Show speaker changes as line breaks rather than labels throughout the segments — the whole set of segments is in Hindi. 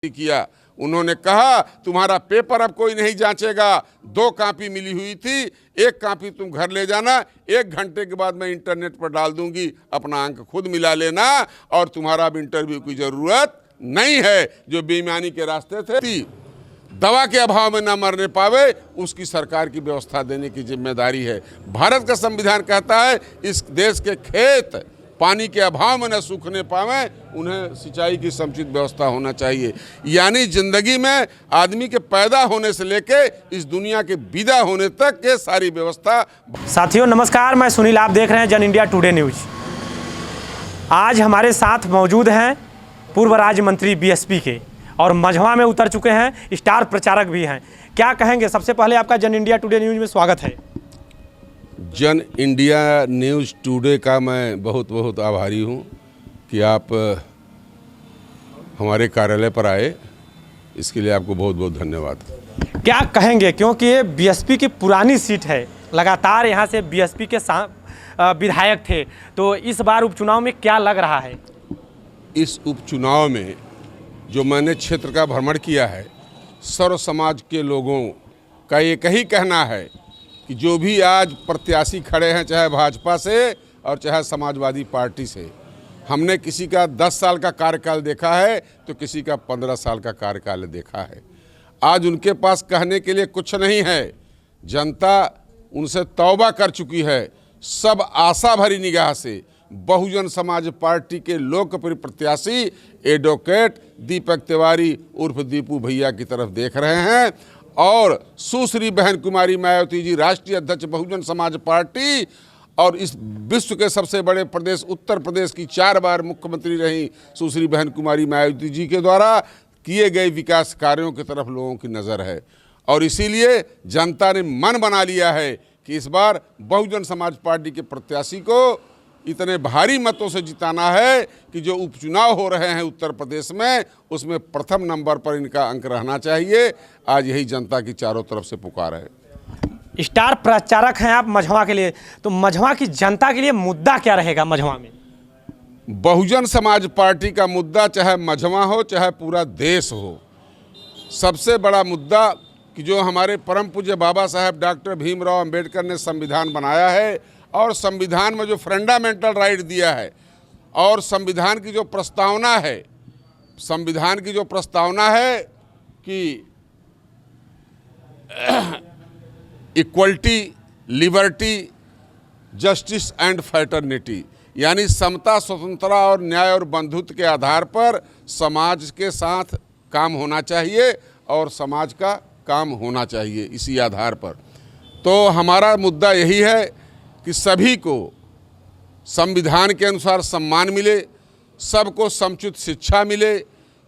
किया। उन्होंने कहा तुम्हारा पेपर अब कोई नहीं जांचेगा। 2 कॉपी मिली हुई थी, 1 कॉपी तुम घर ले जाना, 1 घंटे के बाद मैं इंटरनेट पर डाल दूंगी, अपना अंक खुद मिला लेना और तुम्हारा अब इंटरव्यू की जरूरत नहीं है। जो बेईमानी के रास्ते थे, दवा के अभाव में न मरने पावे, उसकी सरकार की व्यवस्था देने की जिम्मेदारी है। भारत का संविधान कहता है इस देश के खेत पानी के अभाव में न सूखने पावे, उन्हें सिंचाई की समुचित व्यवस्था होना चाहिए। यानी जिंदगी में आदमी के पैदा होने से लेके इस दुनिया के विदा होने तक के सारी व्यवस्था।
साथियों नमस्कार, मैं सुनील, आप देख रहे हैं जन इंडिया टुडे न्यूज। आज हमारे साथ मौजूद हैं पूर्व राज्य मंत्री बीएसपी के और मझवा में उतर चुके हैं, स्टार प्रचारक भी हैं। क्या कहेंगे? सबसे पहले आपका जन इंडिया टुडे न्यूज में स्वागत है।
जन इंडिया न्यूज़ टुडे का मैं बहुत बहुत आभारी हूँ कि आप हमारे कार्यालय पर आए, इसके लिए आपको बहुत बहुत धन्यवाद।
क्या कहेंगे, क्योंकि ये बीएसपी की पुरानी सीट है, लगातार यहाँ से बीएसपी के विधायक थे, तो इस बार उपचुनाव में क्या लग रहा है?
इस उपचुनाव में जो मैंने क्षेत्र का भ्रमण किया है, सर्व समाज के लोगों का एक ही कहना है कि जो भी आज प्रत्याशी खड़े हैं, चाहे भाजपा से और चाहे समाजवादी पार्टी से, हमने किसी का 10 साल का कार्यकाल देखा है तो किसी का 15 साल का कार्यकाल देखा है। आज उनके पास कहने के लिए कुछ नहीं है। जनता उनसे तौबा कर चुकी है। सब आशा भरी निगाह से बहुजन समाज पार्टी के लोकप्रिय प्रत्याशी एडवोकेट दीपक तिवारी उर्फ दीपू भैया की तरफ देख रहे हैं और सुश्री बहन कुमारी मायावती जी, राष्ट्रीय अध्यक्ष बहुजन समाज पार्टी और इस विश्व के सबसे बड़े प्रदेश उत्तर प्रदेश की 4 बार मुख्यमंत्री रही सुश्री बहन कुमारी मायावती जी के द्वारा किए गए विकास कार्यों की तरफ लोगों की नज़र है। और इसीलिए जनता ने मन बना लिया है कि इस बार बहुजन समाज पार्टी के प्रत्याशी को इतने भारी मतों से जिताना है कि जो उपचुनाव हो रहे हैं उत्तर प्रदेश में, उसमें प्रथम नंबर पर इनका अंक रहना चाहिए। आज यही जनता की चारों तरफ से पुकार है।
स्टार प्रचारक हैं आप मझवा के लिए, तो मझवा की जनता के लिए मुद्दा क्या रहेगा मझवा में?
बहुजन समाज पार्टी का मुद्दा, चाहे मझवा हो चाहे पूरा देश हो, सबसे बड़ा मुद्दा कि जो हमारे परम पूज्य बाबा साहेब डॉक्टर भीमराव अंबेडकर ने संविधान बनाया है और संविधान में जो फंडामेंटल राइट दिया है और संविधान की जो प्रस्तावना है कि equality, liberty, justice and fraternity, यानी समता, स्वतंत्रता और न्याय और बंधुत्व के आधार पर समाज के साथ काम होना चाहिए और समाज का काम होना चाहिए। इसी आधार पर तो हमारा मुद्दा यही है कि सभी को संविधान के अनुसार सम्मान मिले, सबको समुचित शिक्षा मिले,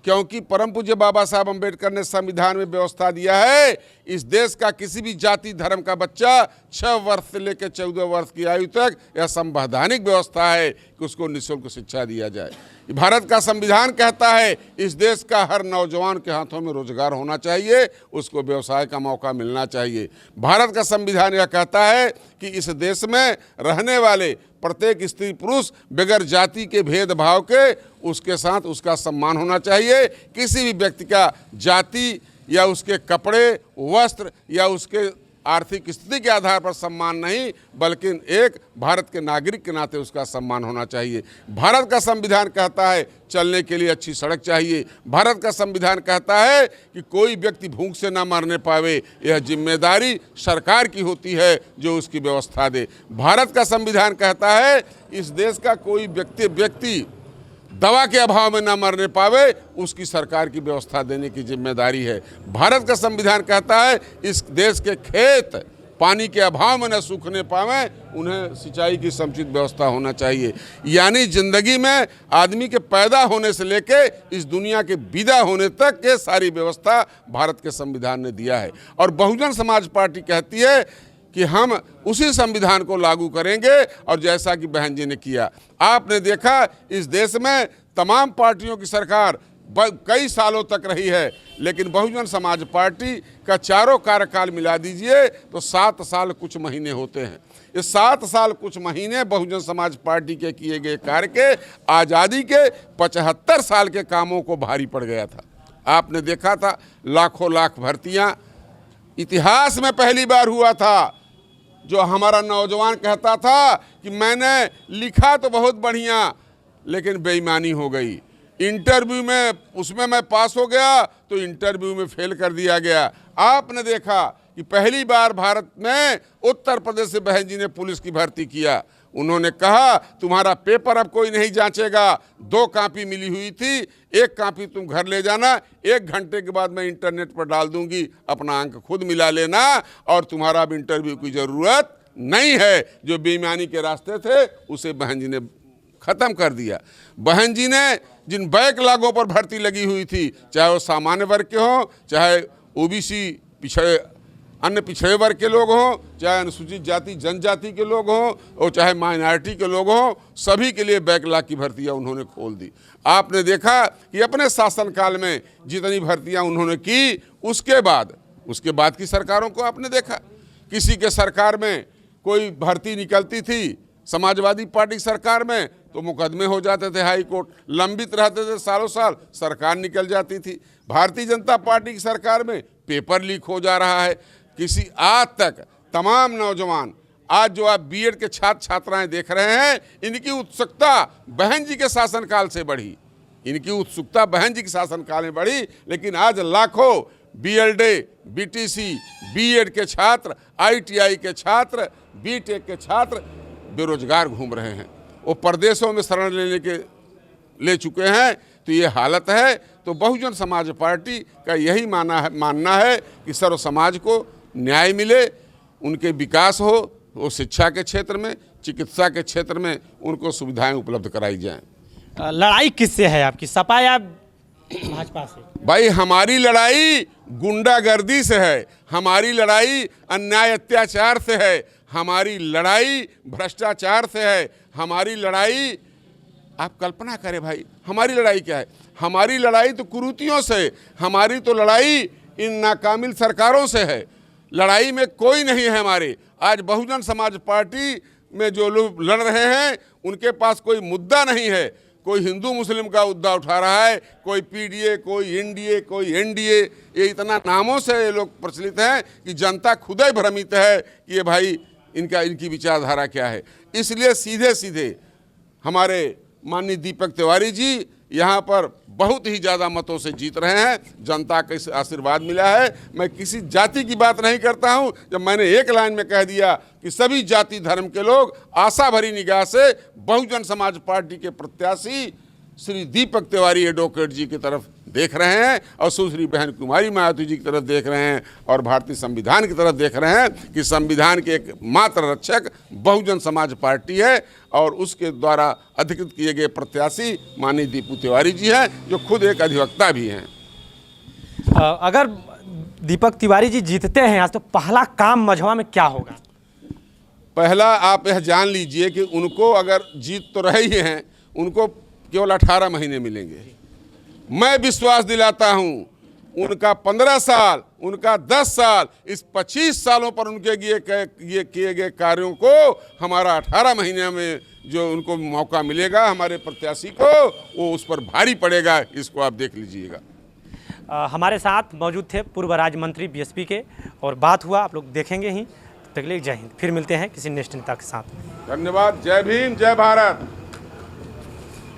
क्योंकि परम पूज्य बाबा साहब अम्बेडकर ने संविधान में व्यवस्था दिया है इस देश का किसी भी जाति धर्म का बच्चा 6 वर्ष से लेकर 14 वर्ष की आयु तक, यह संवैधानिक व्यवस्था है कि उसको निःशुल्क शिक्षा दिया जाए। भारत का संविधान कहता है इस देश का हर नौजवान के हाथों में रोजगार होना चाहिए, उसको व्यवसाय का मौका मिलना चाहिए। भारत का संविधान यह कहता है कि इस देश में रहने वाले प्रत्येक स्त्री पुरुष बगैर जाति के भेदभाव के उसके साथ उसका सम्मान होना चाहिए। किसी भी व्यक्ति का जाति या उसके कपड़े, वस्त्र या उसके आर्थिक स्थिति के आधार पर सम्मान नहीं, बल्कि एक भारत के नागरिक के नाते उसका सम्मान होना चाहिए। भारत का संविधान कहता है चलने के लिए अच्छी सड़क चाहिए। भारत का संविधान कहता है कि कोई व्यक्ति भूख से ना मरने पावे, यह जिम्मेदारी सरकार की होती है जो उसकी व्यवस्था दे। भारत का संविधान कहता है इस देश का कोई व्यक्ति दवा के अभाव में न मरने पावे, उसकी सरकार की व्यवस्था देने की जिम्मेदारी है। भारत का संविधान कहता है इस देश के खेत पानी के अभाव में न सूखने पावे, उन्हें सिंचाई की समुचित व्यवस्था होना चाहिए। यानी जिंदगी में आदमी के पैदा होने से लेके इस दुनिया के विदा होने तक के सारी व्यवस्था भारत के संविधान ने दिया है। और बहुजन समाज पार्टी कहती है कि हम उसी संविधान को लागू करेंगे। और जैसा कि बहन जी ने किया, आपने देखा इस देश में तमाम पार्टियों की सरकार कई सालों तक रही है, लेकिन बहुजन समाज पार्टी का चारों कार्यकाल मिला दीजिए तो 7 साल कुछ महीने होते हैं। ये 7 साल कुछ महीने बहुजन समाज पार्टी के किए गए कार्य के आज़ादी के 75 साल के कामों को भारी पड़ गया था। आपने देखा था लाखों लाख भर्तियां, इतिहास में पहली बार हुआ था। जो हमारा नौजवान कहता था कि मैंने लिखा तो बहुत बढ़िया लेकिन बेईमानी हो गई, इंटरव्यू में उसमें मैं पास हो गया तो इंटरव्यू में फेल कर दिया गया। आपने देखा कि पहली बार भारत में उत्तर प्रदेश से बहन जी ने पुलिस की भर्ती किया। उन्होंने कहा तुम्हारा पेपर अब कोई नहीं जांचेगा, 2 कॉपी मिली हुई थी, 1 कॉपी तुम घर ले जाना, 1 घंटे के बाद मैं इंटरनेट पर डाल दूंगी, अपना अंक खुद मिला लेना और तुम्हारा अब इंटरव्यू की ज़रूरत नहीं है। जो बेईमानी के रास्ते थे उसे बहन जी ने ख़त्म कर दिया। बहन जी ने जिन बैकलॉगों पर भर्ती लगी हुई थी, चाहे वो सामान्य वर्ग के हों, चाहे ओबीसी अन्य पिछड़े वर्ग के लोग हों, चाहे अनुसूचित जाति जनजाति के लोग हों और चाहे माइनॉरिटी के लोग हों, सभी के लिए बैकलॉग की भर्तियां उन्होंने खोल दी। आपने देखा कि अपने शासनकाल में जितनी भर्तियां उन्होंने की, उसके बाद की सरकारों को आपने देखा, किसी के सरकार में कोई भर्ती निकलती थी, समाजवादी पार्टी सरकार में तो मुकदमे हो जाते थे, हाई कोर्ट लंबित रहते थे, सालों साल सरकार निकल जाती थी। भारतीय जनता पार्टी की सरकार में पेपर लीक हो जा रहा है। किसी आज तक तमाम नौजवान, आज जो आप बीएड के छात्र छात्राएं देख रहे हैं, इनकी उत्सुकता बहन जी के शासनकाल से बढ़ी, इनकी उत्सुकता बहन जी के शासनकाल में बढ़ी। लेकिन आज लाखों बीएलडे, बीटीसी, बीएड के छात्र, आईटीआई के छात्र, बीटेक के छात्र बेरोजगार घूम रहे हैं, वो परदेशों में शरण ले चुके हैं। तो ये हालत है। तो बहुजन समाज पार्टी का यही मानना है कि सर्व समाज को न्याय मिले, उनके विकास हो, वो शिक्षा के क्षेत्र में, चिकित्सा के क्षेत्र में उनको सुविधाएं उपलब्ध कराई जाएं।
लड़ाई किससे है आपकी, सपा या भाजपा से?
भाई हमारी लड़ाई गुंडागर्दी से है, हमारी लड़ाई अन्याय अत्याचार से है, हमारी लड़ाई भ्रष्टाचार से है, हमारी लड़ाई, आप कल्पना करें भाई हमारी लड़ाई क्या है, हमारी लड़ाई तो कुरीतियों से, हमारी तो लड़ाई इन नाकामिल सरकारों से है। लड़ाई में कोई नहीं है हमारे। आज बहुजन समाज पार्टी में जो लोग लड़ रहे हैं उनके पास कोई मुद्दा नहीं है। कोई हिंदू मुस्लिम का मुद्दा उठा रहा है, कोई पीडीए, कोई एनडीए, कोई एनडीए, ये इतना नामों से ये लोग प्रचलित हैं कि जनता खुद ही भ्रमित है कि ये भाई इनकी विचारधारा क्या है। इसलिए सीधे सीधे हमारे माननीय दीपक तिवारी जी यहाँ पर बहुत ही ज़्यादा मतों से जीत रहे हैं। जनता का इस आशीर्वाद मिला है। मैं किसी जाति की बात नहीं करता हूँ। जब मैंने एक लाइन में कह दिया कि सभी जाति धर्म के लोग आशा भरी निगाह से बहुजन समाज पार्टी के प्रत्याशी श्री दीपक तिवारी एडवोकेट जी की तरफ देख रहे हैं और सुश्री बहन कुमारी मायावती जी की तरफ देख रहे हैं और भारतीय संविधान की तरफ देख रहे हैं कि संविधान के एक मात्र रक्षक बहुजन समाज पार्टी है और उसके द्वारा अधिकृत किए गए प्रत्याशी माननीय दीपू तिवारी जी हैं, जो खुद एक अधिवक्ता भी हैं।
अगर दीपक तिवारी जी जीतते हैं आज, तो पहला काम मझवा में क्या होगा?
पहला आप यह जान लीजिए कि उनको अगर जीत तो रहे ही हैं, उनको केवल 18 महीने मिलेंगे। मैं विश्वास दिलाता हूं उनका 15 साल, उनका 10 साल, इस 25 सालों पर उनके ये किए गए कार्यों को हमारा 18 महीने में जो उनको मौका मिलेगा हमारे प्रत्याशी को, वो उस पर भारी पड़ेगा। इसको आप देख लीजिएगा।
हमारे साथ मौजूद थे पूर्व राज्य मंत्री बीएसपी के और बात हुआ, आप लोग देखेंगे ही। तब तक के लिए जय हिंद। फिर मिलते हैं किसी नेक्स्ट नेता के साथ।
धन्यवाद। जय भीम, जय भारत।